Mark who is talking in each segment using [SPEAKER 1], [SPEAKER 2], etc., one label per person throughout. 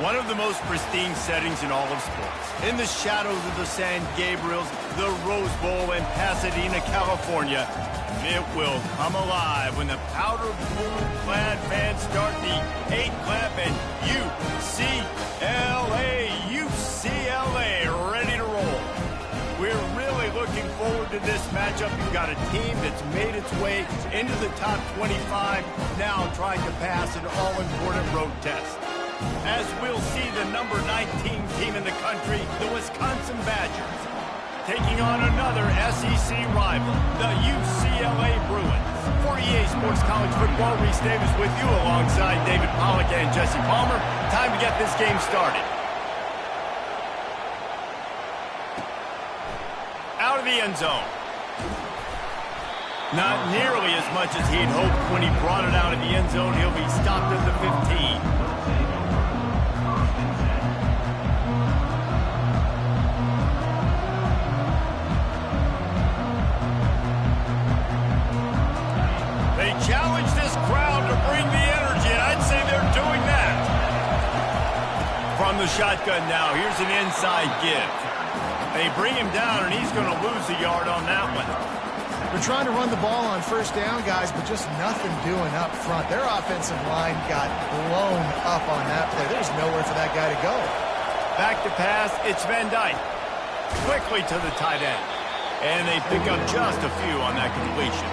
[SPEAKER 1] One of the most pristine settings in all of sports. In the shadows of the San Gabriels, the Rose Bowl in Pasadena, California, it will come alive when the powder blue-clad fans start the 8-clap and UCLA, ready to roll. We're really looking forward to this matchup. You've got a team that's made its way into the top 25, now trying to pass an all-important road test. As we'll see the number 19 team in the country, the Wisconsin Badgers, taking on another SEC rival, the UCLA Bruins. For EA Sports College Football, Reese Davis with you alongside David Pollack and Jesse Palmer. Time to get this game started. Out of the end zone. Not nearly as much as he'd hoped when he brought it out of the end zone. He'll be stopped at the 15. Challenge this crowd to bring the energy, and I'd say they're doing that. From the shotgun now, here's an inside give. They bring him down, and he's going to lose a yard on that one.
[SPEAKER 2] They're trying to run the ball on first down, guys, but just nothing doing up front. Their offensive line got blown up on that play. There's nowhere for that guy to go.
[SPEAKER 1] Back to pass, it's Van Dyke. Quickly to the tight end. And they pick up just a few on that completion.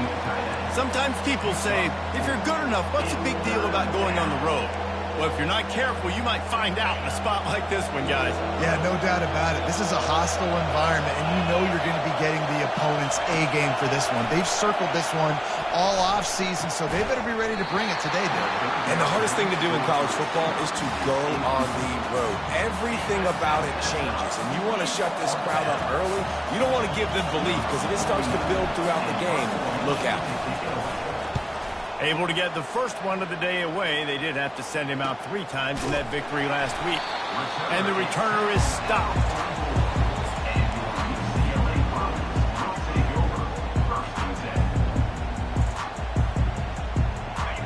[SPEAKER 1] Sometimes people say, if you're good enough, what's the big deal about going on the road? Well, if you're not careful, you might find out in a spot like this one, guys.
[SPEAKER 2] Yeah, no doubt about it. This is a hostile environment, and you know you're going to be getting the opponent's A-game for this one. They've circled this one all off-season, so they better be ready to bring it today, David.
[SPEAKER 3] And the hardest thing to do in college football is to go on the road. Everything about it changes, and you want to shut this crowd up early. You don't want to give them belief, because if it starts to build throughout the game, look out.
[SPEAKER 1] Able to get the first one of the day away. They did have to send him out 3 times in that victory last week. And the returner is stopped.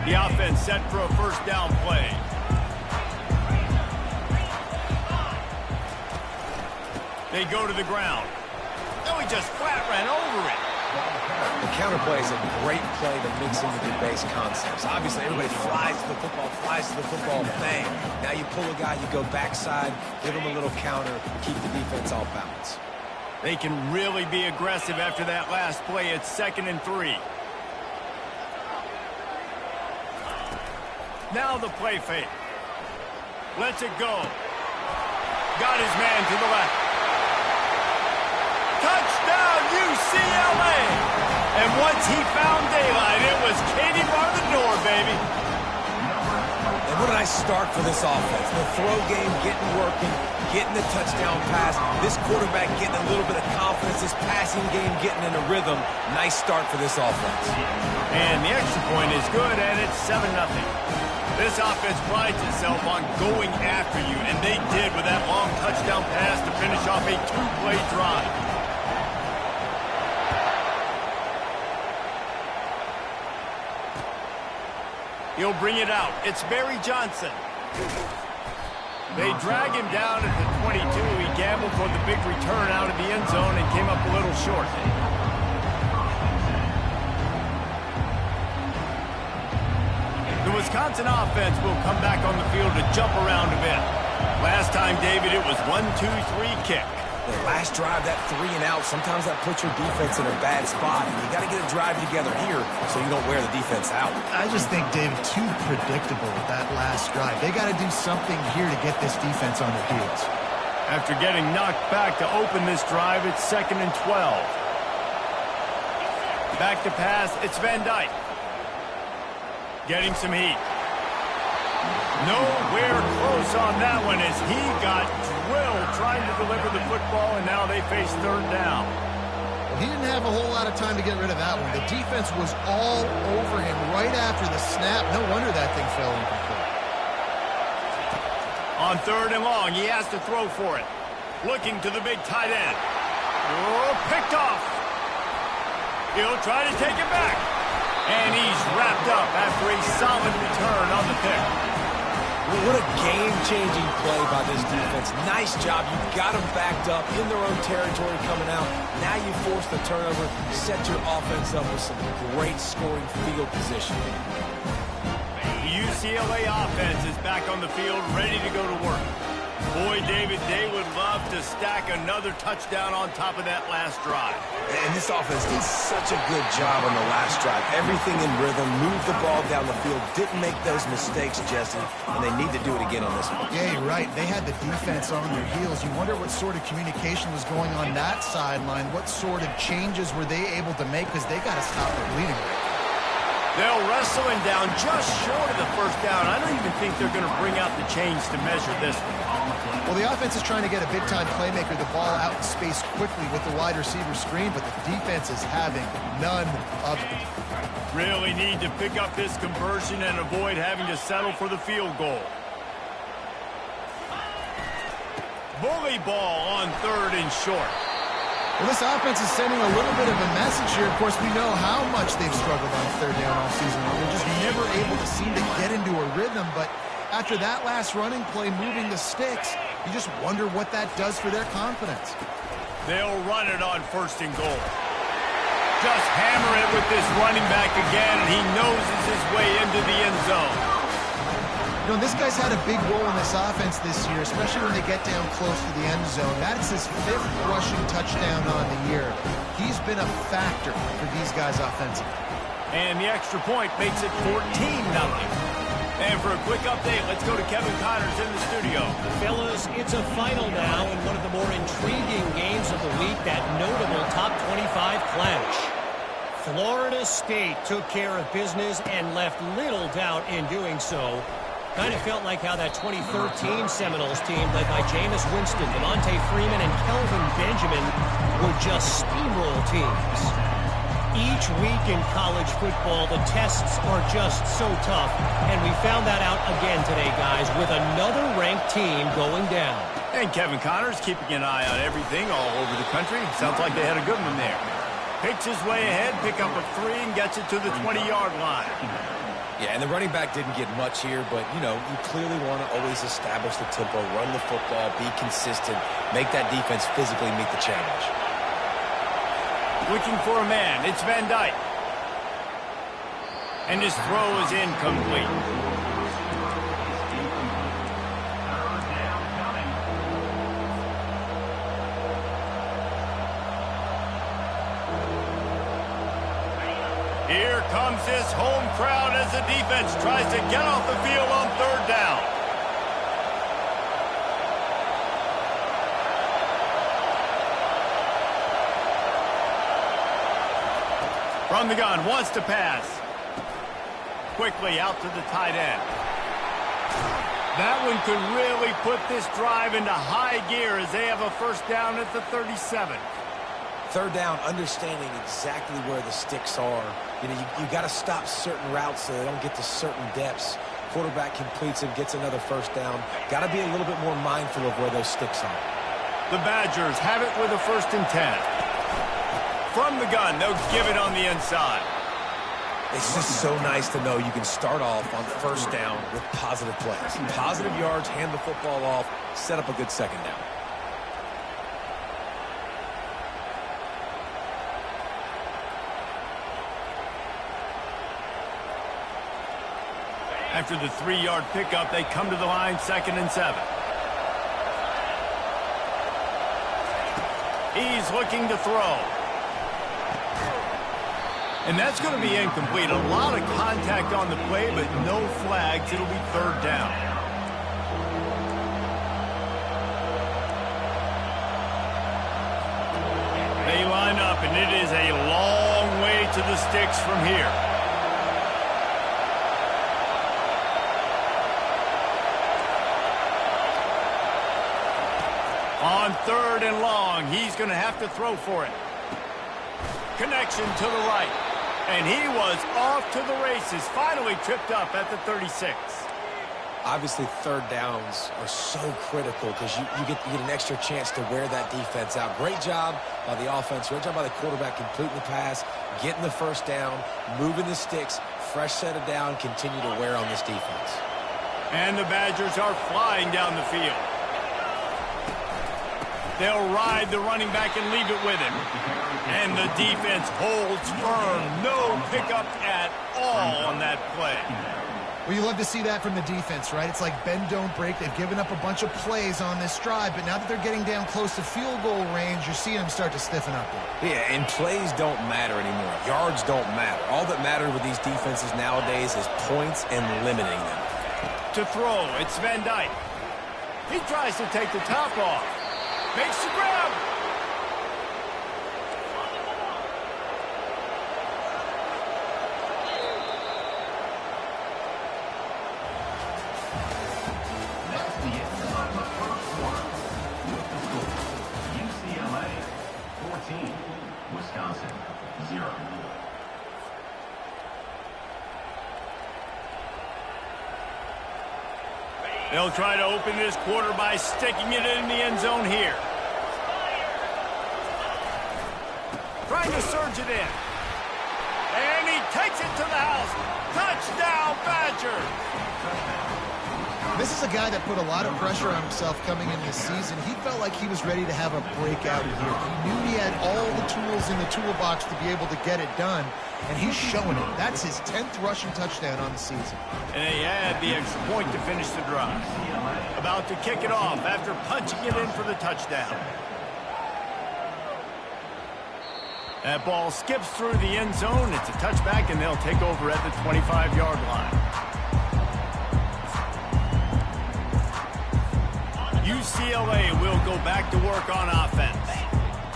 [SPEAKER 1] The offense set for a first down play. They go to the ground. No, he just flat ran over it.
[SPEAKER 3] The counter play is a great play to mix into the base concepts. Obviously, everybody flies to the football, bang. Now you pull a guy, you go backside, give him a little counter, keep the defense off balance.
[SPEAKER 1] They can really be aggressive after that last play. It's 2nd and 3. Now the play fake. Lets it go. Got his man to the left. Touchdown, UCLA! And once he found daylight, it was Katie bar the door, baby.
[SPEAKER 3] And what a nice start for this offense. The throw game getting working, getting the touchdown pass. This quarterback getting a little bit of confidence. This passing game getting in a rhythm. Nice start for this offense.
[SPEAKER 1] And the extra point is good, and it's 7-0. This offense prides itself on going after you, and they did with that long touchdown pass to finish off a 2-play drive. He'll bring it out. It's Barry Johnson. They drag him down at the 22. He gambled for the big return out of the end zone and came up a little short. The Wisconsin offense will come back on the field to jump around a bit. Last time, David, it was 1-2-3 kick.
[SPEAKER 3] The last drive, that 3 and out, sometimes that puts your defense in a bad spot. And you got to get a drive together here so you don't wear the defense out.
[SPEAKER 2] I just think, David, too predictable with that last drive. They got to do something here to get this defense on their heels.
[SPEAKER 1] After getting knocked back to open this drive, it's 2nd and 12. Back to pass, it's Van Dyke. Getting some heat. Nowhere close on that one as he got drilled trying to deliver the football, and now they face 3rd down.
[SPEAKER 2] Well, he didn't have a whole lot of time to get rid of that one. The defense was all over him right after the snap. No wonder that thing fell incomplete.
[SPEAKER 1] On 3rd and long, he has to throw for it. Looking to the big tight end. Oh, picked off. He'll try to take it back. And he's wrapped up after a solid return on the pick.
[SPEAKER 3] Well, what a game-changing play by this defense. Nice job. You got them backed up in their own territory coming out. Now you force the turnover, set your offense up with some great scoring field position.
[SPEAKER 1] The UCLA offense is back on the field, ready to go to work. Boy, David, they would love to stack another touchdown on top of that last drive.
[SPEAKER 3] And this offense did such a good job on the last drive. Everything in rhythm, moved the ball down the field, didn't make those mistakes, Jesse, and they need to do it again on this one.
[SPEAKER 2] Yeah, you're right. They had the defense on their heels. You wonder what sort of communication was going on that sideline. What sort of changes were they able to make, because they got to stop the bleeding right now.
[SPEAKER 1] They'll wrestle him down just short of the first down. I don't even think they're going to bring out the chains to measure this one.
[SPEAKER 2] Well, the offense is trying to get a big-time playmaker the ball out in space quickly with the wide receiver screen, but the defense is having none of it.
[SPEAKER 1] Really need to pick up this conversion and avoid having to settle for the field goal. Bully ball on 3rd and short.
[SPEAKER 2] Well, this offense is sending a little bit of a message here. Of course, we know how much they've struggled on 3rd down all season long. They're just never able to seem to get into a rhythm, but after that last running play moving the sticks, you just wonder what that does for their confidence.
[SPEAKER 1] They'll run it on 1st and goal. Just hammer it with this running back again, and he noses his way into the end zone.
[SPEAKER 2] You know, this guy's had a big role in this offense this year, especially when they get down close to the end zone. That's his 5th rushing touchdown on the year. He's been a factor for these guys offensively.
[SPEAKER 1] And the extra point makes it 14-0. And for a quick update, let's go to Kevin Connors in the studio.
[SPEAKER 4] Fellas, it's a final now in one of the more intriguing games of the week, that notable top 25 clash. Florida State took care of business and left little doubt in doing so. Kind of felt like how that 2013 Seminoles team, led by Jameis Winston, Devontae Freeman, and Kelvin Benjamin, would just steamroll teams. Each week in college football, the tests are just so tough, and we found that out again today, guys, with another ranked team going down.
[SPEAKER 1] And Kevin Connors keeping an eye on everything all over the country. Sounds like they had a good one there. Picks his way ahead, pick up a 3, and gets it to the 20-yard line.
[SPEAKER 3] Yeah, and the running back didn't get much here, but, you know, you clearly want to always establish the tempo, run the football, be consistent, make that defense physically meet the challenge.
[SPEAKER 1] Looking for a man. It's Van Dyke. And his throw is incomplete. Here comes this home crowd as the defense tries to get off the field on 3rd down. From the gun, wants to pass. Quickly out to the tight end. That one could really put this drive into high gear as they have a 1st down at the 37.
[SPEAKER 3] 3rd down, understanding exactly where the sticks are. You know, you got to stop certain routes so they don't get to certain depths. Quarterback completes it, gets another 1st down. Got to be a little bit more mindful of where those sticks are.
[SPEAKER 1] The Badgers have it with a 1st and 10. From the gun, they'll give it on the inside.
[SPEAKER 3] It's just so nice to know you can start off on 1st down with positive plays. Positive yards, hand the football off, set up a good 2nd down.
[SPEAKER 1] After the 3-yard pickup, they come to the line, 2nd and 7. He's looking to throw. And that's going to be incomplete. A lot of contact on the play, but no flags. It'll be 3rd down. They line up, and it is a long way to the sticks from here. On 3rd and long, he's going to have to throw for it. Connection to the right. And he was off to the races, finally tripped up at the 36.
[SPEAKER 3] Obviously, 3rd downs are so critical because you get an extra chance to wear that defense out. Great job by the offense. Great job by the quarterback completing the pass, getting the 1st down, moving the sticks, fresh set of down, continue to wear on this defense.
[SPEAKER 1] And the Badgers are flying down the field. They'll ride the running back and leave it with him. And the defense holds firm. No pickup at all on that play.
[SPEAKER 2] Well, you love to see that from the defense, right? It's like bend, don't break. They've given up a bunch of plays on this drive, but now that they're getting down close to field goal range, you're seeing them start to stiffen up.
[SPEAKER 3] Yeah, and plays don't matter anymore. Yards don't matter. All that matters with these defenses nowadays is points and limiting them.
[SPEAKER 1] To throw, it's Van Dyke. He tries to take the top off. Makes the grab.
[SPEAKER 5] UCLA 14, Wisconsin 0.
[SPEAKER 1] They'll try to open this quarter by sticking it in the end zone here. Trying to surge it in. And he takes it to the house. Touchdown, Badgers!
[SPEAKER 2] This is a guy that put a lot of pressure on himself coming in this season. He felt like he was ready to have a breakout year. He knew he had all the tools in the toolbox to be able to get it done, and he's showing it. That's his 10th rushing touchdown on the season.
[SPEAKER 1] And he had the extra point to finish the drive. About to kick it off after punching it in for the touchdown. That ball skips through the end zone. It's a touchback, and they'll take over at the 25-yard line. UCLA will go back to work on offense.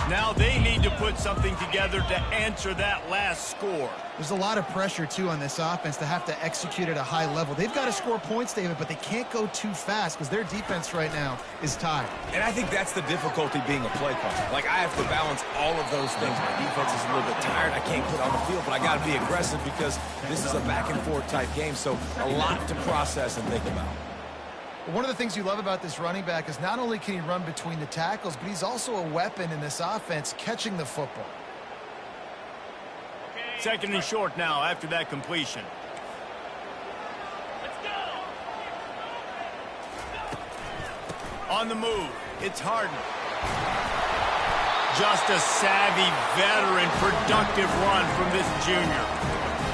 [SPEAKER 1] Now they need to put something together to answer that last score.
[SPEAKER 2] There's a lot of pressure, too, on this offense to have to execute at a high level. They've got to score points, David, but they can't go too fast because their defense right now is tired.
[SPEAKER 3] And I think that's the difficulty being a play caller. Like, I have to balance all of those things. My defense is a little bit tired. I can't put on the field, but I got to be aggressive because this is a back-and-forth type game, so a lot to process and think about.
[SPEAKER 2] One of the things you love about this running back is not only can he run between the tackles, but he's also a weapon in this offense catching the football.
[SPEAKER 1] Second and short now after that completion. Let's go. On the move, it's Harden. Just a savvy, veteran, productive run from this junior.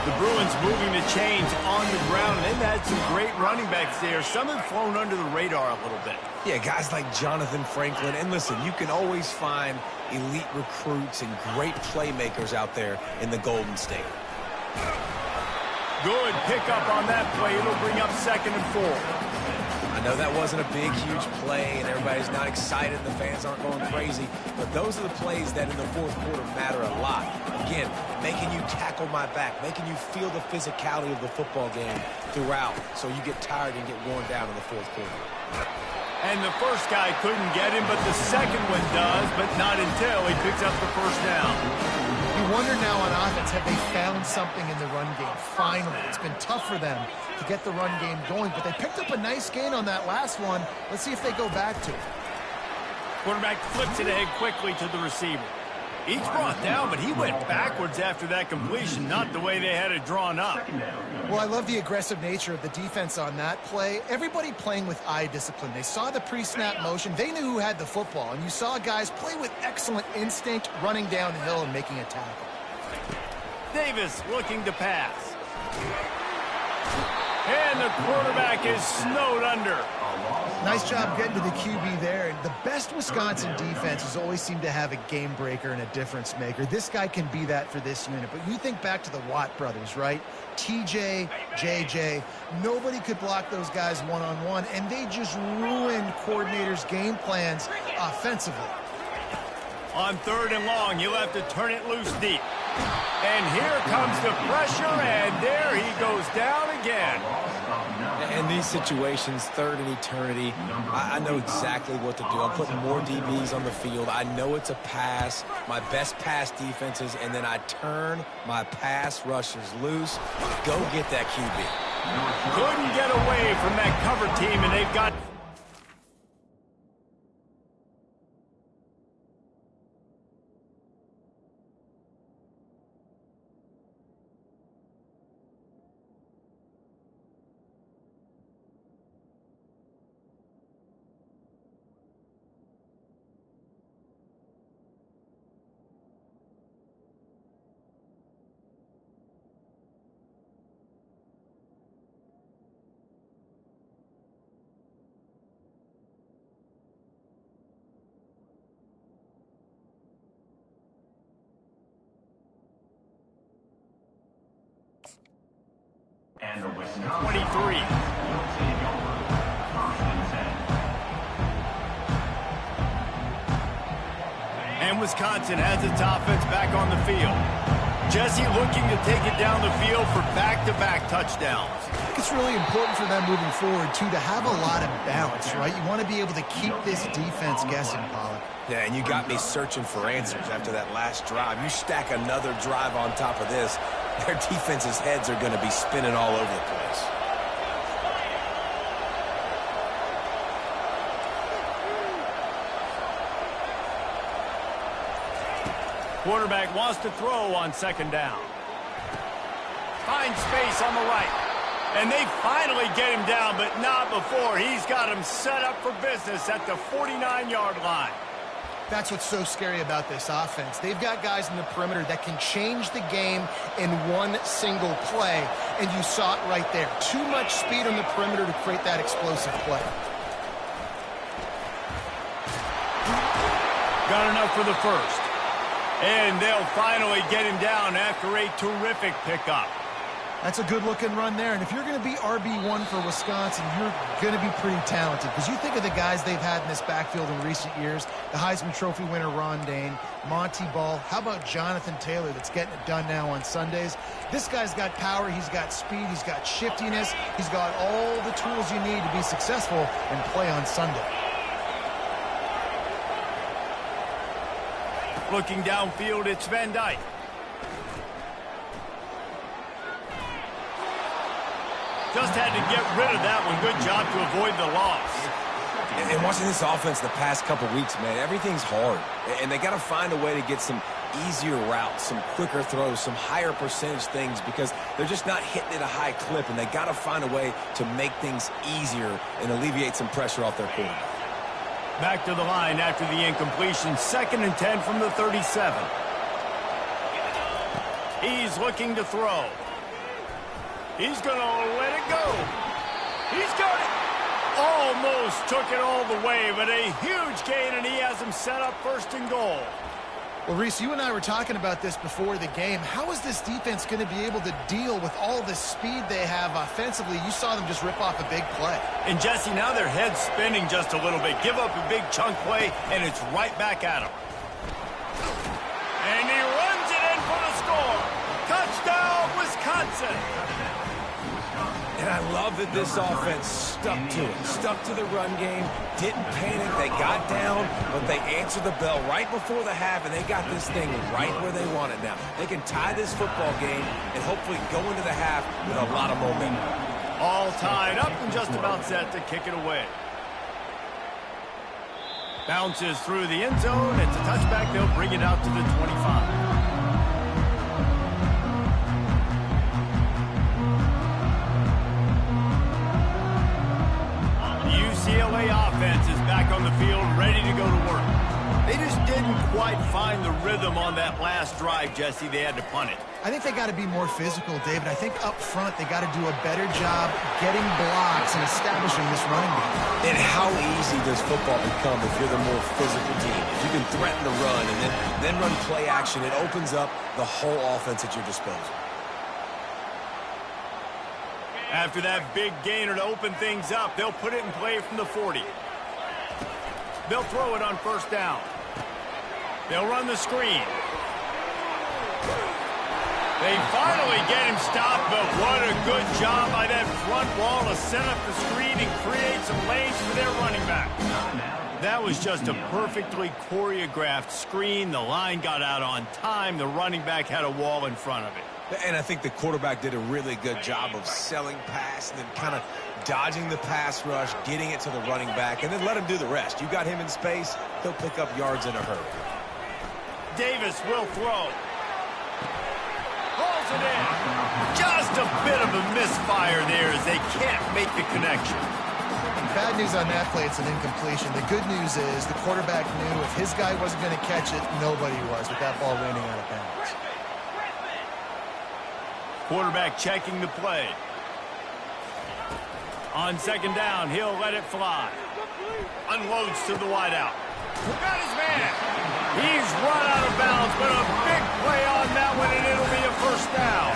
[SPEAKER 1] The Bruins moving the chains on the ground. They've had some great running backs there. Some have flown under the radar a little bit.
[SPEAKER 3] Yeah, guys like Jonathan Franklin. And listen, you can always find elite recruits and great playmakers out there in the Golden State.
[SPEAKER 1] Good pickup on that play. It'll bring up 2nd and 4.
[SPEAKER 3] I know that wasn't a big, huge play, and everybody's not excited, and the fans aren't going crazy, but those are the plays that in the fourth quarter matter a lot. Again, making you tackle my back, making you feel the physicality of the football game throughout, so you get tired and get worn down in the fourth quarter.
[SPEAKER 1] And the first guy couldn't get him, but the second one does, but not until he picks up the first down.
[SPEAKER 2] You wonder now on offense, have they found something in the run game? Finally, it's been tough for them to get the run game going, but they picked up a nice gain on that last one. Let's see if they go back to it.
[SPEAKER 1] Quarterback flips it ahead quickly to the receiver. Each brought down, but he went backwards after that completion, not the way they had it drawn up.
[SPEAKER 2] Well, I love the aggressive nature of the defense on that play. Everybody playing with eye discipline. They saw the pre-snap motion. They knew who had the football, and you saw guys play with excellent instinct, running downhill and making a tackle.
[SPEAKER 1] Davis looking to pass. And the quarterback is snowed under.
[SPEAKER 2] Nice job getting to the QB there. And the best Wisconsin defenses always seem to have a game breaker and a difference maker. This guy can be that for this unit. But you think back to the Watt brothers, right? TJ, JJ, nobody could block those guys one-on-one, and they just ruined coordinators' game plans offensively.
[SPEAKER 1] On 3rd and long, you'll have to turn it loose deep. And here comes the pressure, and there he goes down again.
[SPEAKER 3] In these situations, 3rd and eternity, I know exactly what to do. I'm putting more DBs on the field. I know it's a pass, my best pass defenses, and then I turn my pass rushers loose. Go get that QB.
[SPEAKER 1] Couldn't get away from that cover team, and they've got...
[SPEAKER 5] And the Wisconsin
[SPEAKER 1] 23.
[SPEAKER 5] will take over 1st and 10.
[SPEAKER 1] And Wisconsin has its offense back on the field. Jesse looking to take it down the field for back-to-back touchdowns.
[SPEAKER 2] I think it's really important for them moving forward, too, to have a lot of balance, right? You want to be able to keep this defense guessing, Pollard.
[SPEAKER 3] Yeah, and you got me searching for answers after that last drive. You stack another drive on top of this, their defense's heads are going to be spinning all over the place.
[SPEAKER 1] Quarterback wants to throw on 2nd down. Finds space on the right. And they finally get him down, but not before. He's got him set up for business at the 49-yard line.
[SPEAKER 2] That's what's so scary about this offense. They've got guys in the perimeter that can change the game in one single play, and you saw it right there. Too much speed on the perimeter to create that explosive play.
[SPEAKER 1] Got enough for the first. And they'll finally get him down after a terrific pickup.
[SPEAKER 2] That's a good-looking run there. And if you're going to be RB1 for Wisconsin, you're going to be pretty talented. Because you think of the guys they've had in this backfield in recent years, the Heisman Trophy winner Ron Dayne, Monty Ball. How about Jonathan Taylor that's getting it done now on Sundays? This guy's got power. He's got speed. He's got shiftiness. He's got all the tools you need to be successful and play on Sunday.
[SPEAKER 1] Looking downfield, it's Van Dyke. Just had to get rid of that one. Good job to avoid the loss.
[SPEAKER 3] And watching this offense the past couple weeks, man, everything's hard. And they got to find a way to get some easier routes, some quicker throws, some higher percentage things because they're just not hitting at a high clip. And they got to find a way to make things easier and alleviate some pressure off their quarterback.
[SPEAKER 1] Back to the line after the incompletion. 2nd and 10 from the 37. He's looking to throw. He's going to let it go. He's got it. Almost took it all the way, but a huge gain, and he has him set up 1st and goal.
[SPEAKER 2] Well, Reese, you and I were talking about this before the game. How is this defense going to be able to deal with all the speed they have offensively? You saw them just rip off a big play.
[SPEAKER 1] And, Jesse, now their head's spinning just a little bit. Give up a big chunk play, and it's right back at him. And he runs it in for the score. Touchdown, Wisconsin.
[SPEAKER 3] And I love that this offense stuck to it, stuck to the run game, didn't panic, they got down, but they answered the bell right before the half, and they got this thing right where they want it now. They can tie this football game and hopefully go into the half with a lot of momentum.
[SPEAKER 1] All tied up and just about set to kick it away. Bounces through the end zone. It's a touchback. They'll bring it out to the 25. UCLA offense is back on the field, ready to go to work. They just didn't quite find the rhythm on that last drive, Jesse. They had to punt it.
[SPEAKER 2] I think they got to be more physical, David. I think up front they got to do a better job getting blocks and establishing this running game.
[SPEAKER 3] And how easy does football become if you're the more physical team? If you can threaten the run and then run play action, it opens up the whole offense at your disposal.
[SPEAKER 1] After that big gainer to open things up, they'll put it in play from the 40. They'll throw it on 1st down. They'll run the screen. They finally get him stopped, but what a good job by that front wall to set up the screen and create some lanes for their running back. That was just a perfectly choreographed screen. The line got out on time. The running back had a wall in front of it.
[SPEAKER 3] And I think the quarterback did a really good job of selling pass and then kind of dodging the pass rush, getting it to the running back, and then let him do the rest. You got him in space, he'll pick up yards in a hurry.
[SPEAKER 1] Davis will throw. Pulls it in. Just a bit of a misfire there as they can't make the connection.
[SPEAKER 2] Bad news on that play, it's an incompletion. The good news is the quarterback knew if his guy wasn't going to catch it, nobody was with that ball landing out of bounds.
[SPEAKER 1] Quarterback checking the play. On 2nd down, he'll let it fly. Unloads to the wideout. Got his man. He's run out of bounds, but a big play on that one, and it'll be a first down.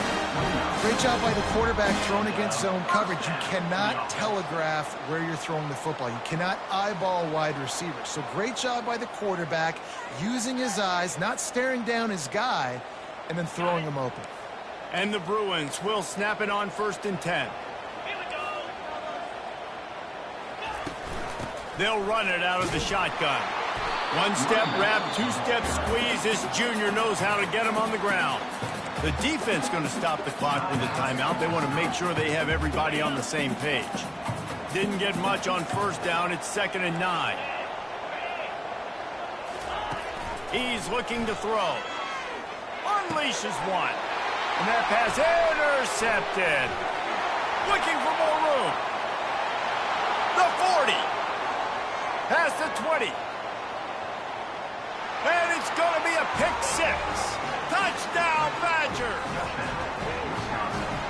[SPEAKER 2] Great job by the quarterback thrown against zone coverage. You cannot telegraph where you're throwing the football. You cannot eyeball wide receivers. So great job by the quarterback using his eyes, not staring down his guy, and then throwing him open.
[SPEAKER 1] And the Bruins will snap it on 1st and 10. They'll run it out of the shotgun. One-step wrap, two-step squeeze. This junior knows how to get him on the ground. The defense going to stop the clock with a timeout. They want to make sure they have everybody on the same page. Didn't get much on 1st down. It's 2nd and 9. He's looking to throw. Unleashes one. And that pass intercepted. Looking for more room. The 40. Past the 20. And it's going to be a pick 6. Touchdown, Badger.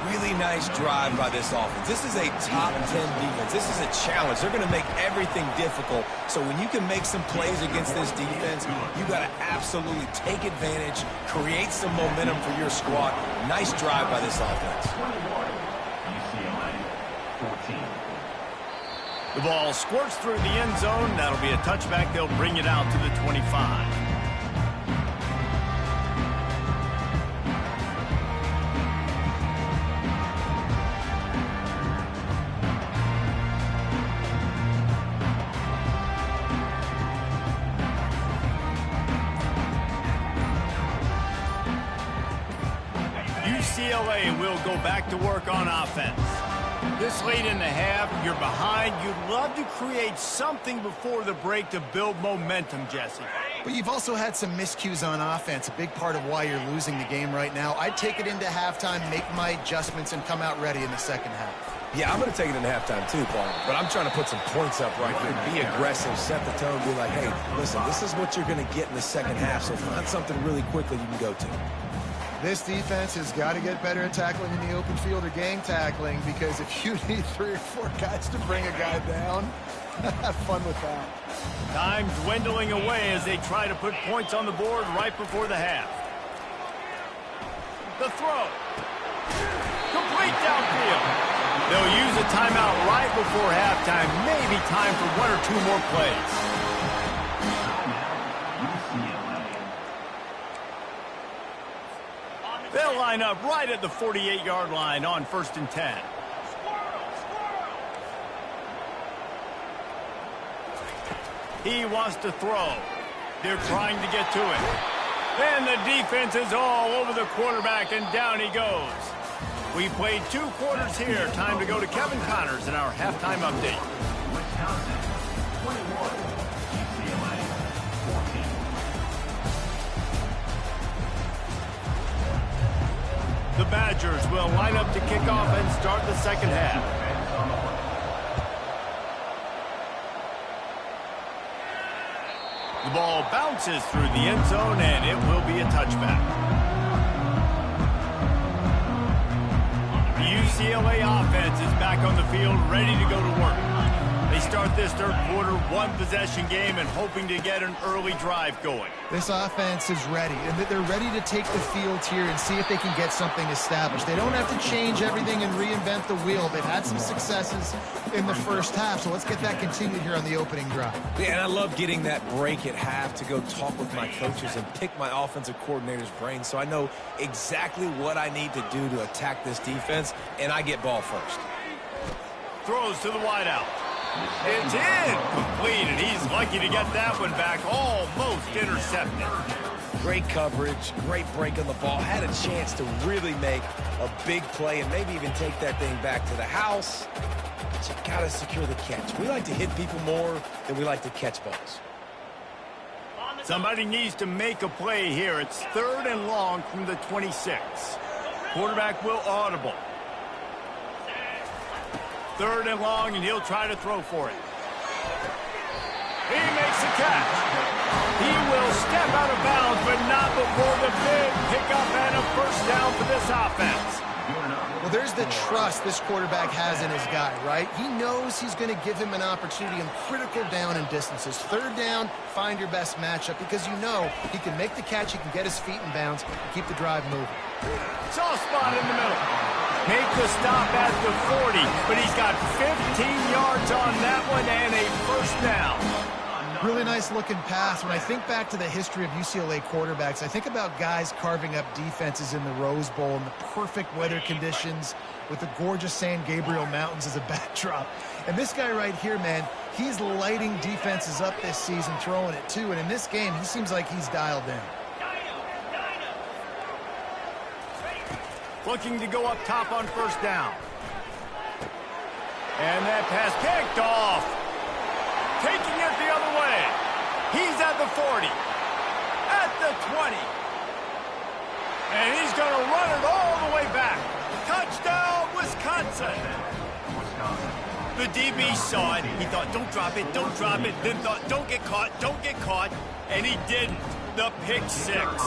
[SPEAKER 3] Really nice drive by this offense. This is a top 10 defense. This is a challenge. They're going to make everything difficult. So when you can make some plays against this defense, you got to absolutely take advantage, create some momentum for your squad. Nice drive by this offense.
[SPEAKER 5] UCLA 14.
[SPEAKER 1] The ball squirts through the end zone. That'll be a touchback. They'll bring it out to the 25. UCLA will go back to work on offense. This late in the half, you're behind. You'd love to create something before the break to build momentum, Jesse.
[SPEAKER 2] But you've also had some miscues on offense, a big part of why you're losing the game right now. I'd take it into halftime, make my adjustments, and come out ready in the second half.
[SPEAKER 3] Yeah, I'm going to take it in halftime too, Paul. But I'm trying to put some points up right here. Be aggressive, set the tone, be like, hey, listen, this is what you're going to get in the second half, so find something really quickly you can go to.
[SPEAKER 2] This defense has got to get better at tackling in the open field or gang tackling, because if you need 3 or 4 guys to bring a guy down, have fun with that.
[SPEAKER 1] Time dwindling away as they try to put points on the board right before the half. The throw. Complete downfield. They'll use a timeout right before halftime. Maybe time for 1 or 2 more plays. They'll line up right at the 48-yard line on 1st and 10. He wants to throw. They're trying to get to it. And the defense is all over the quarterback, and down he goes. We played 2 quarters here. Time to go to Kevin Connors in our halftime update.
[SPEAKER 5] Wisconsin 21. UCLA 14.
[SPEAKER 1] The Badgers will line up to kick off and start the second half. The ball bounces through the end zone, and it will be a touchback. The UCLA offense is back on the field, ready to go to work. They start this third quarter, 1-possession game, and hoping to get an early drive going.
[SPEAKER 2] This offense is ready, and they're ready to take the field here and see if they can get something established. They don't have to change everything and reinvent the wheel. They've had some successes in the first half, so let's get that continued here on the opening drive.
[SPEAKER 3] Yeah, and I love getting that break at half to go talk with my coaches and pick my offensive coordinator's brain so I know exactly what I need to do to attack this defense, and I get ball first.
[SPEAKER 1] Throws to the wideout. It's incomplete, and he's lucky to get that one back, almost intercepted.
[SPEAKER 3] Great coverage, great break on the ball. Had a chance to really make a big play and maybe even take that thing back to the house. But you got to secure the catch. We like to hit people more than we like to catch balls.
[SPEAKER 1] Somebody needs to make a play here. It's 3rd and long from the 26. Quarterback will audible. 3rd and long, and he'll try to throw for it. He makes the catch. He will step out of bounds, but not before the big pickup and a first down for this offense.
[SPEAKER 2] Well, there's the trust this quarterback has in his guy, right? He knows he's going to give him an opportunity in critical down and distances. Third down, find your best matchup because you know he can make the catch, he can get his feet in bounds, and keep the drive moving.
[SPEAKER 1] Soft spot in the middle. Make the stop at the 40, but he's got 15 yards on that one and a first down.
[SPEAKER 2] Really nice looking pass. When I think back to the history of UCLA quarterbacks, I think about guys carving up defenses in the Rose Bowl in the perfect weather conditions with the gorgeous San Gabriel Mountains as a backdrop. And this guy right here, man, he's lighting defenses up this season, throwing it too. And in this game, he seems like he's dialed in.
[SPEAKER 1] Looking to go up top on first down. And that pass picked off. Taking it the other way. He's at the 40. At the 20. And he's going to run it all the way back. Touchdown, Wisconsin. The DB saw it. He thought, don't drop it, don't drop it. Then thought, don't get caught, don't get caught. And he didn't. The pick six.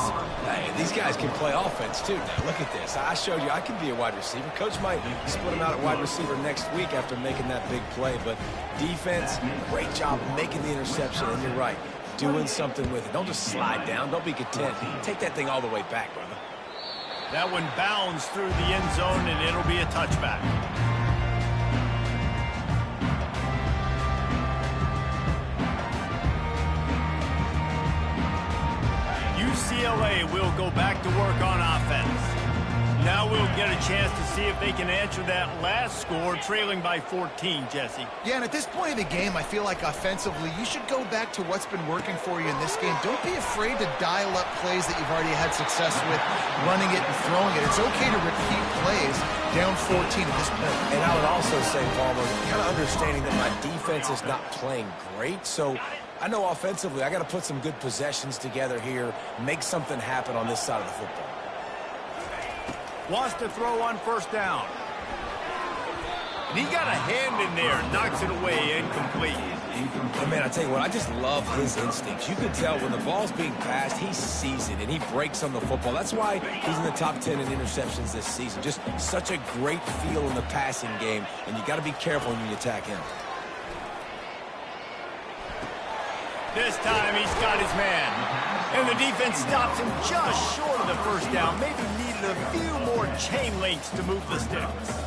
[SPEAKER 3] Hey, these guys can play offense, too. Now, look at this. I showed you I can be a wide receiver. Coach might split him out at wide receiver next week after making that big play. But defense, great job making the interception. And you're right, doing something with it. Don't just slide down. Don't be content. Take that thing all the way back, brother.
[SPEAKER 1] That one bounds through the end zone, and it'll be a touchback. UCLA will go back to work on offense. Now we'll get a chance to see if they can answer that last score, trailing by 14, Jesse.
[SPEAKER 2] Yeah, and at this point of the game, I feel like offensively, you should go back to what's been working for you in this game. Don't be afraid to dial up plays that you've already had success with, running it and throwing it. It's okay to repeat plays down 14 at this point.
[SPEAKER 3] And I would also say, Palmer, kind of understanding that my defense is not playing great, so I know offensively I got to put some good possessions together here, make something happen on this side of the football.
[SPEAKER 1] Wants to throw on first down. And he got a hand in there, knocks it away, incomplete.
[SPEAKER 3] And man, I tell you what, I just love his instincts. You can tell when the ball's being passed, he sees it, and he breaks on the football. That's why he's in the top 10 in interceptions this season. Just such a great feel in the passing game, and you got to be careful when you attack him.
[SPEAKER 1] This time he's got his man. And the defense stops him just short of the first down. Maybe needed a few more chain links to move the sticks.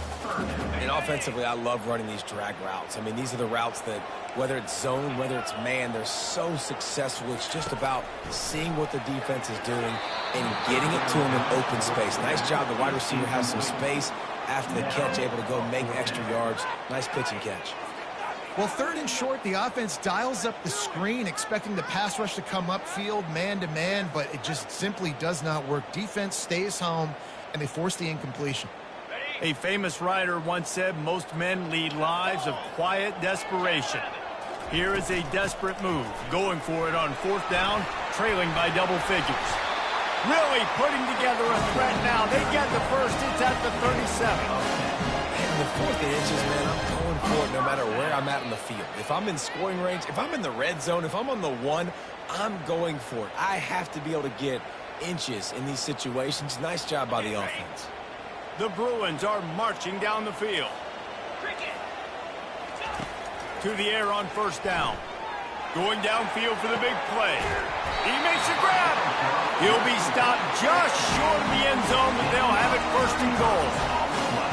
[SPEAKER 3] And offensively, I love running these drag routes. I mean, these are the routes that, whether it's zone, whether it's man, they're so successful. It's just about seeing what the defense is doing and getting it to him in open space. Nice job. The wide receiver has some space after the catch, able to go make extra yards. Nice pitch and catch.
[SPEAKER 2] Well, third and short, the offense dials up the screen, expecting the pass rush to come upfield, man-to-man, but it just simply does not work. Defense stays home, and they force the incompletion.
[SPEAKER 1] A famous writer once said, most men lead lives of quiet desperation. Here is a desperate move, going for it on fourth down, trailing by double figures. Really putting together a threat now. They get the first. It's at the 37.
[SPEAKER 3] And the fourth and inches, man, I'm going for it no matter where I'm at in the field. If I'm in scoring range, if I'm in the red zone, if I'm on the one, I'm going for it. I have to be able to get inches in these situations. Nice job by the offense.
[SPEAKER 1] The Bruins are marching down the field. To the air on first down. Going downfield for the big play. He makes a grab. He'll be stopped just short of the end zone, but they'll have it first and goal.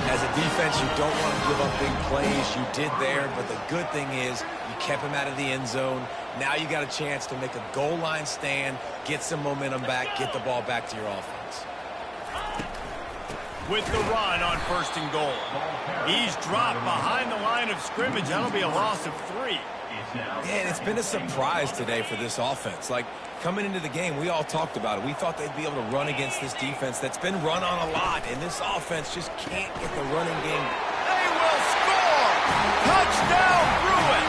[SPEAKER 3] As a defense, you don't want to give up big plays. You did there, but the good thing is you kept him out of the end zone. Now you got a chance to make a goal line stand, get some momentum back, get the ball back to your offense.
[SPEAKER 1] With the run on first and goal. He's dropped behind the line of scrimmage. That'll be a loss of 3.
[SPEAKER 3] Man, it's been a surprise today for this offense. Like, coming into the game, we all talked about it. We thought they'd be able to run against this defense that's been run on a lot, and this offense just can't get the running game.
[SPEAKER 1] They will score! Touchdown, Bruins!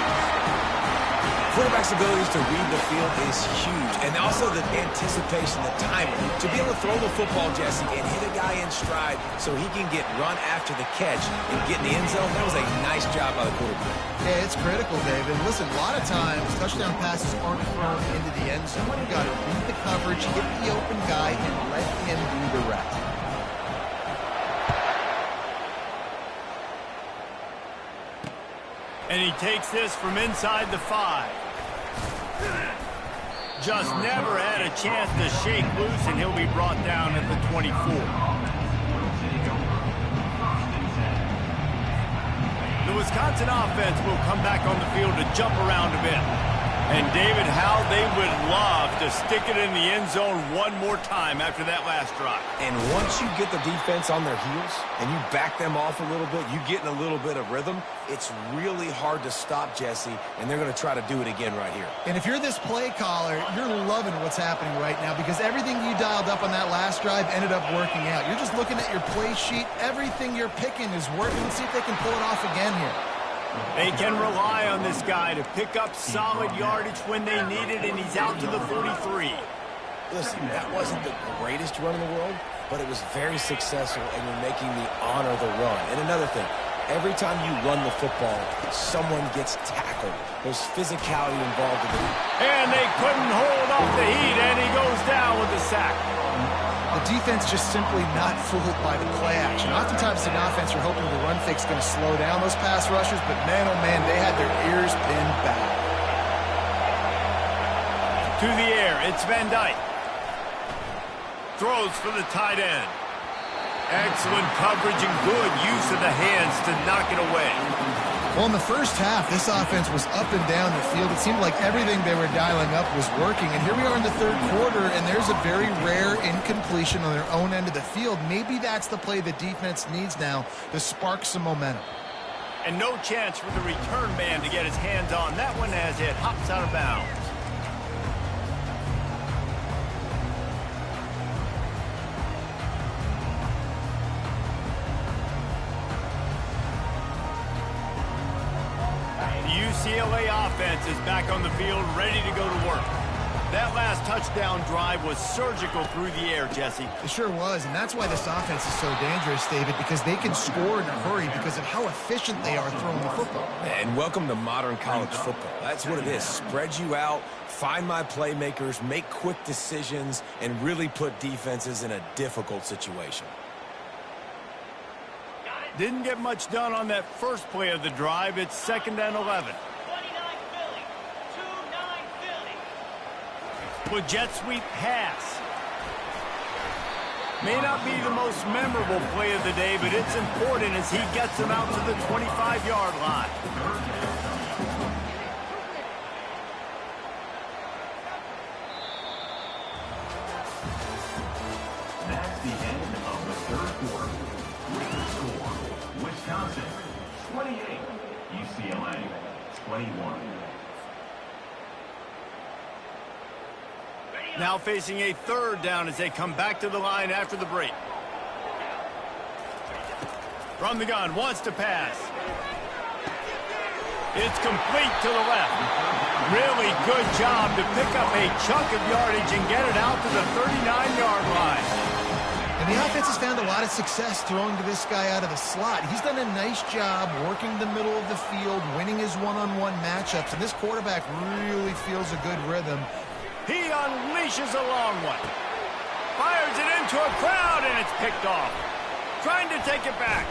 [SPEAKER 3] Quarterback's abilities to read the field is huge, and also the anticipation, the timing. To be able to throw the football, Jesse, and hit a guy in stride so he can get run after the catch and get in the end zone, that was a nice job by the quarterback.
[SPEAKER 2] Yeah, it's critical, David. Listen, a lot of times, touchdown passes aren't thrown into the end zone. You've got to read the coverage, hit the open guy, and let him do the rest.
[SPEAKER 1] And he takes this from inside the 5. Just never had a chance to shake loose, and he'll be brought down at the 24. The Wisconsin offense will come back on the field to jump around a bit. And, David, how they would love to stick it in the end zone one more time after that last drive.
[SPEAKER 3] And once you get the defense on their heels and you back them off a little bit, you get in a little bit of rhythm, it's really hard to stop, Jesse, and they're going to try to do it again right here.
[SPEAKER 2] And if you're this play caller, you're loving what's happening right now because everything you dialed up on that last drive ended up working out. You're just looking at your play sheet. Everything you're picking is working. Let's see if they can pull it off again here.
[SPEAKER 1] They can rely on this guy to pick up solid yardage when they need it, and he's out to the 43.
[SPEAKER 3] Listen, that wasn't the greatest run in the world, but it was very successful, and you're making me honor the run. And another thing, every time you run the football, someone gets tackled. There's physicality involved in it.
[SPEAKER 1] And they couldn't hold off the heat, and he goes down with the sack.
[SPEAKER 2] The defense just simply not fooled by the play action. Oftentimes, an offense, you're hoping the run fake's going to slow down those pass rushers, but man, oh man, they had their ears pinned back.
[SPEAKER 1] To the air, it's Van Dyke. Throws for the tight end. Excellent coverage and good use of the hands to knock it away.
[SPEAKER 2] Well, in the first half, this offense was up and down the field. It seemed like everything they were dialing up was working. And here we are in the third quarter, and there's a very rare incompletion on their own end of the field. Maybe that's the play the defense needs now to spark some momentum.
[SPEAKER 1] And no chance for the return man to get his hands on that one as it hops out of bounds. UCLA offense is back on the field, ready to go to work. That last touchdown drive was surgical through the air, Jesse.
[SPEAKER 2] It sure was, and that's why this offense is so dangerous, David, because they can score in a hurry because of how efficient they are throwing the football.
[SPEAKER 3] And welcome to modern college football. That's what it is. Spread you out, find my playmakers, make quick decisions, and really put defenses in a difficult situation.
[SPEAKER 1] Didn't get much done on that first play of the drive. It's 2nd and 11. With jet sweep pass. May not be the most memorable play of the day, but it's important as he gets him out to the 25-yard line.
[SPEAKER 5] That's the end of the third quarter. With the score, Wisconsin 28, UCLA 21.
[SPEAKER 1] Now facing a 3rd down as they come back to the line after the break. From the gun, wants to pass. It's complete to the left. Really good job to pick up a chunk of yardage and get it out to the 39-yard line.
[SPEAKER 2] And the offense has found a lot of success throwing to this guy out of the slot. He's done a nice job working the middle of the field, winning his one-on-one matchups, and this quarterback really feels a good rhythm.
[SPEAKER 1] He unleashes a long one. Fires it into a crowd, and it's picked off. Trying to take it back.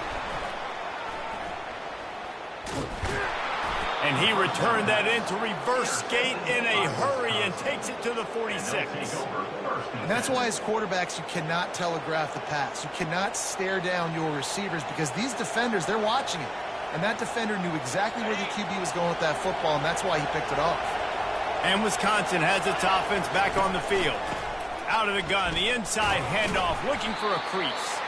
[SPEAKER 1] And he returned that into reverse skate in a hurry and takes it to the 46.
[SPEAKER 2] And that's why as quarterbacks, you cannot telegraph the pass. You cannot stare down your receivers because these defenders, they're watching it. And that defender knew exactly where the QB was going with that football, and that's why he picked it off.
[SPEAKER 1] And Wisconsin has its offense back on the field. Out of the gun, the inside handoff, looking for a crease.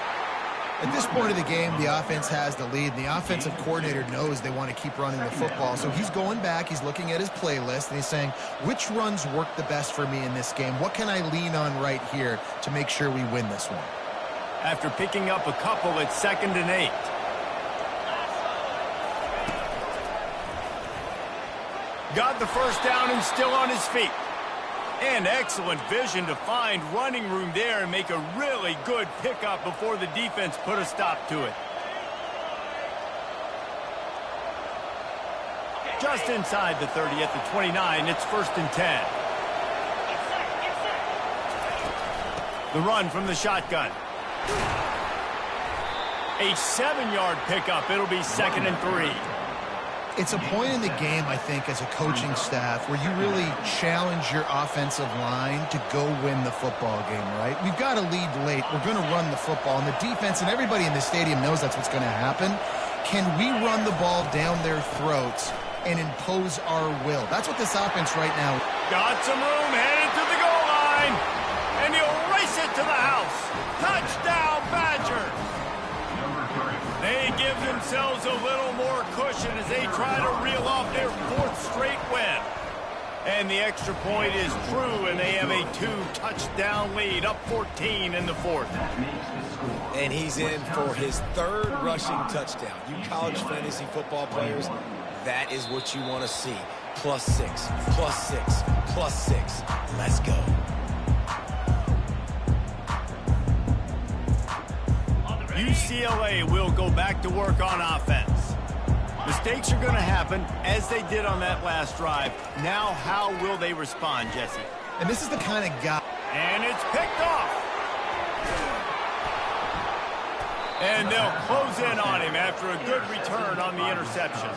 [SPEAKER 2] At this point of the game, the offense has the lead. The offensive coordinator knows they want to keep running the football. So he's going back, he's looking at his playlist, and he's saying, which runs work the best for me in this game? What can I lean on right here to make sure we win this one?
[SPEAKER 1] After picking up a couple, it's 2nd and 8. Got the first down and still on his feet. And excellent vision to find running room there and make a really good pickup before the defense put a stop to it. Just inside the 30 at the 29, it's 1st and 10. The run from the shotgun. A 7-yard pickup. It'll be 2nd and 3.
[SPEAKER 2] It's a point in the game, I think, as a coaching staff where you really challenge your offensive line to go win the football game, right? We've got to lead late. We're going to run the football. And the defense and everybody in the stadium knows that's what's going to happen. Can we run the ball down their throats and impose our will? That's what this offense right now.
[SPEAKER 1] Got some room, headed to the goal line. And he'll race it to the house. Touchdown, Badger. They give themselves a little more cushion as they try to reel off their 4th straight win. And the extra point is true, and they have a 2-touchdown lead, up 14 in the 4th.
[SPEAKER 3] And he's in for his 3rd rushing touchdown. You college fantasy football players, that is what you want to see. +6, +6, +6. Let's go.
[SPEAKER 1] UCLA will go back to work on offense. Mistakes are going to happen, as they did on that last drive. Now, how will they respond, Jesse?
[SPEAKER 2] And this is the kind of guy.
[SPEAKER 1] And it's picked off. And they'll close in on him after a good return on the interception.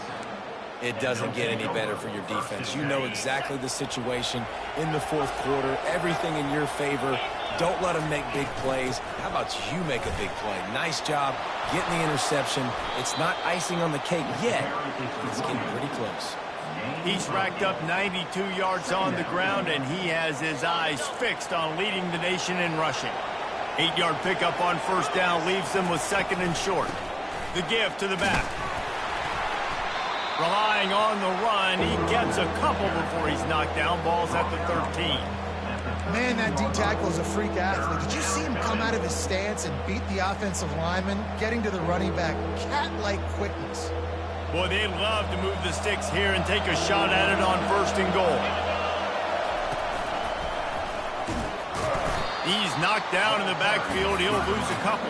[SPEAKER 3] It doesn't get any better for your defense. You know exactly the situation in the 4th quarter. Everything in your favor. Don't let them make big plays. How about you make a big play? Nice job getting the interception. It's not icing on the cake yet. It's getting pretty close.
[SPEAKER 1] He's racked up 92 yards on the ground, and he has his eyes fixed on leading the nation in rushing. 8-yard pickup on 1st down leaves them with 2nd and short. The give to the back. Relying on the run, he gets a couple before he's knocked down. Ball's at the 13.
[SPEAKER 2] Man, that D-tackle is a freak athlete. Did you see him come out of his stance and beat the offensive lineman, getting to the running back? Cat-like quickness.
[SPEAKER 1] Boy, they love to move the sticks here and take a shot at it on 1st and goal. He's knocked down in the backfield. He'll lose a couple.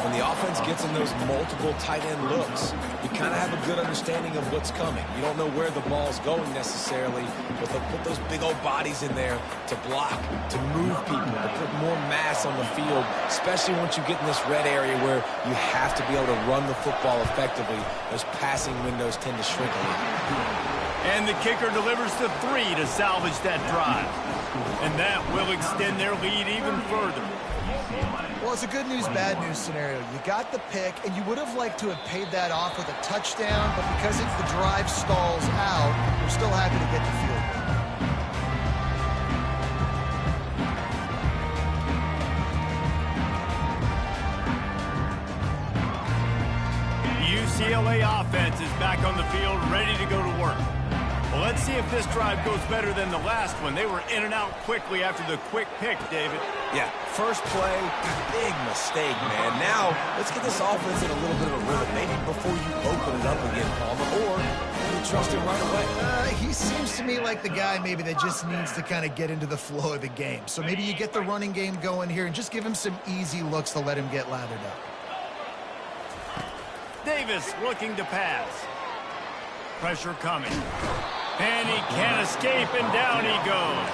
[SPEAKER 3] When the offense gets in those multiple tight end looks, you kind of have a good understanding of what's coming. You don't know where the ball's going necessarily, but they'll put those big old bodies in there to block, to move people, to put more mass on the field, especially once you get in this red area where you have to be able to run the football effectively. Those passing windows tend to shrink a little.
[SPEAKER 1] And the kicker delivers the 3 to salvage that drive. And that will extend their lead even further.
[SPEAKER 2] Well, it's a good news, bad news scenario. You got the pick, and you would have liked to have paid that off with a touchdown, but because the drive stalls out, we're still happy to get the field
[SPEAKER 1] goal. The UCLA offense is back on the field, ready to go to work. Well, let's see if this drive goes better than the last one. They were in and out quickly after the quick pick, David.
[SPEAKER 3] Yeah, first play, big mistake, man. Now, let's get this offense in a little bit of a rhythm. Maybe before you open it up again, Palmer, or you trust him right away.
[SPEAKER 2] He seems to me like the guy maybe that just needs to kind of get into the flow of the game. So maybe you get the running game going here and just give him some easy looks to let him get lathered up.
[SPEAKER 1] Davis looking to pass. Pressure coming. And he can't escape, and down he goes.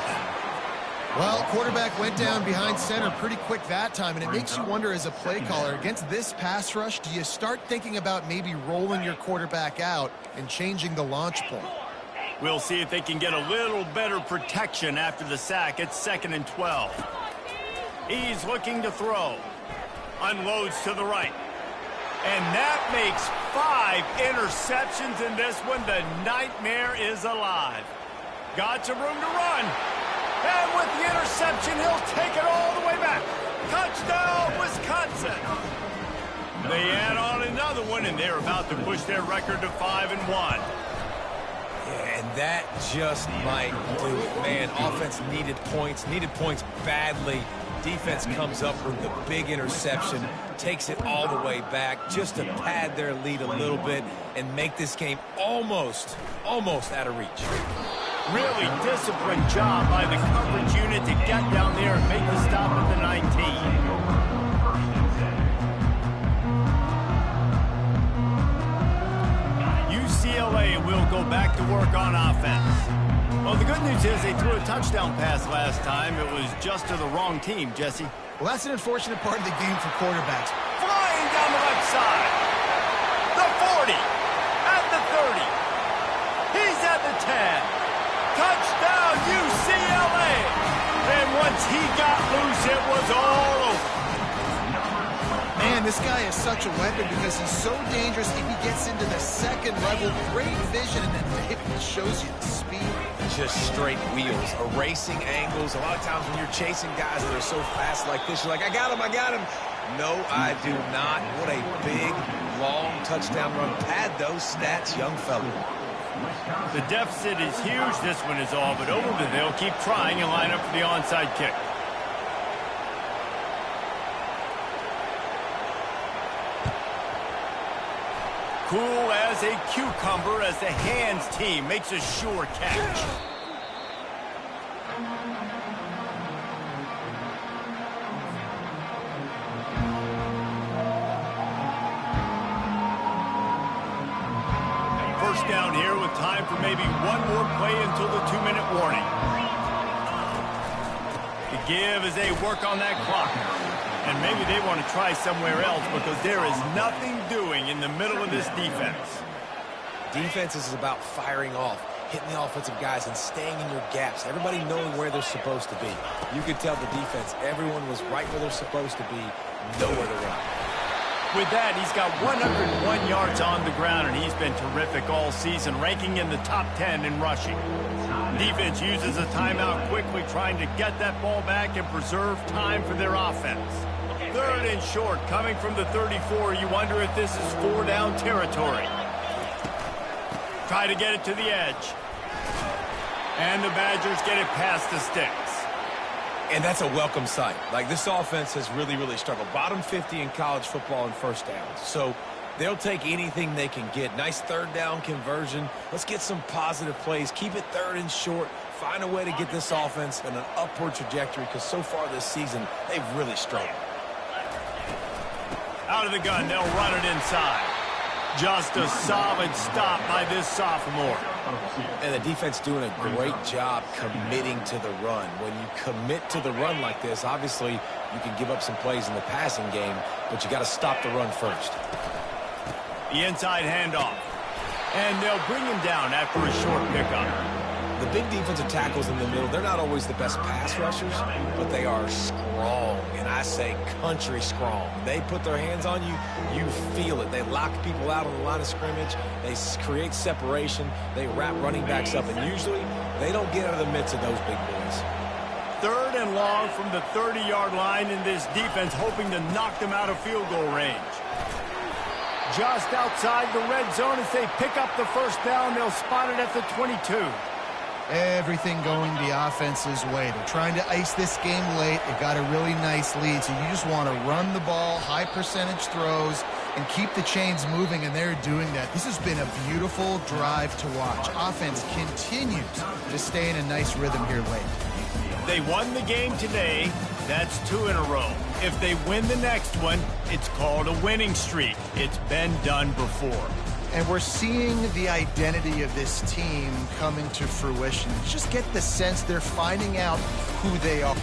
[SPEAKER 2] Well, quarterback went down behind center pretty quick that time, and it makes you wonder as a play caller, against this pass rush, do you start thinking about maybe rolling your quarterback out and changing the launch point?
[SPEAKER 1] We'll see if they can get a little better protection after the sack. It's 2nd and 12. He's looking to throw. Unloads to the right. And that makes 5 interceptions in this one. The nightmare is alive. Got some room to run. And with the interception, he'll take it all the way back. Touchdown, Wisconsin. They add on another one, and they're about to push their record to 5-1.
[SPEAKER 3] Yeah, and that just might do it. Man, offense needed points badly. Defense comes up with the big interception, takes it all the way back just to pad their lead a little bit and make this game almost out of reach.
[SPEAKER 1] Really disciplined job by the coverage unit to get down there and make the stop at the 19. UCLA will go back to work on offense. Well, the good news is they threw a touchdown pass last time. It was just to the wrong team, Jesse.
[SPEAKER 2] Well, that's an unfortunate part of the game for quarterbacks.
[SPEAKER 1] Flying down the left side. The 40. At the 30. 10. Touchdown, UCLA! And once he got loose, it was all over.
[SPEAKER 2] Man, this guy is such a weapon because he's so dangerous if he gets into the second level. Great vision, and then it shows you the speed.
[SPEAKER 3] Just straight wheels, erasing angles. A lot of times when you're chasing guys that are so fast like this, you're like, I got him, I got him. No, I do not. What a big, long touchdown run. Pad those stats, young fella.
[SPEAKER 1] The deficit is huge. This one is all but over, but they'll keep trying and line up for the onside kick. Cool as a cucumber as the hands team makes a sure catch. First down here with time for maybe one more play until the 2-minute warning. The give as they work on that clock. And maybe they want to try somewhere else because there is nothing doing in the middle of this defense.
[SPEAKER 3] Defense is about firing off, hitting the offensive guys and staying in your gaps. Everybody knowing where they're supposed to be. You could tell the defense, everyone was right where they're supposed to be, nowhere to run.
[SPEAKER 1] With that, he's got 101 yards on the ground, and he's been terrific all season, ranking in the top 10 in rushing. Defense uses a timeout quickly, trying to get that ball back and preserve time for their offense. Third and short, coming from the 34. You wonder if this is 4-down territory. Try to get it to the edge. And the Badgers get it past the sticks.
[SPEAKER 3] And that's a welcome sight. Like, this offense has really, really struggled. Bottom 50 in college football in first downs. So they'll take anything they can get. Nice third down conversion. Let's get some positive plays. Keep it third and short. Find a way to get this offense in an upward trajectory because so far this season, they've really struggled.
[SPEAKER 1] Out of the gun, they'll run it inside. Just a solid stop by this sophomore.
[SPEAKER 3] And the defense doing a great job committing to the run. When you commit to the run like this, obviously you can give up some plays in the passing game, but you got to stop the run first.
[SPEAKER 1] The inside handoff. And they'll bring him down after a short pickup.
[SPEAKER 3] The big defensive tackles in the middle, they're not always the best pass rushers, but they are strong, and I say country strong. They put their hands on you, you feel it. They lock people out on the line of scrimmage. They create separation. They wrap running backs up, and usually they don't get out of the midst of those big boys.
[SPEAKER 1] Third and long from the 30-yard line in this defense, hoping to knock them out of field goal range. Just outside the red zone as they pick up the first down. They'll spot it at the 22.
[SPEAKER 2] Everything going the offense's way. They're trying to ice this game late. They've got a really nice lead, so you just want to run the ball, high percentage throws, and keep the chains moving, and they're doing that. This has been a beautiful drive to watch. Offense continues to stay in a nice rhythm here late.
[SPEAKER 1] They won the game today. That's 2 in a row. If they win the next one, it's called a winning streak. It's been done before.
[SPEAKER 2] And we're seeing the identity of this team coming to fruition. Just get the sense they're finding out who they are.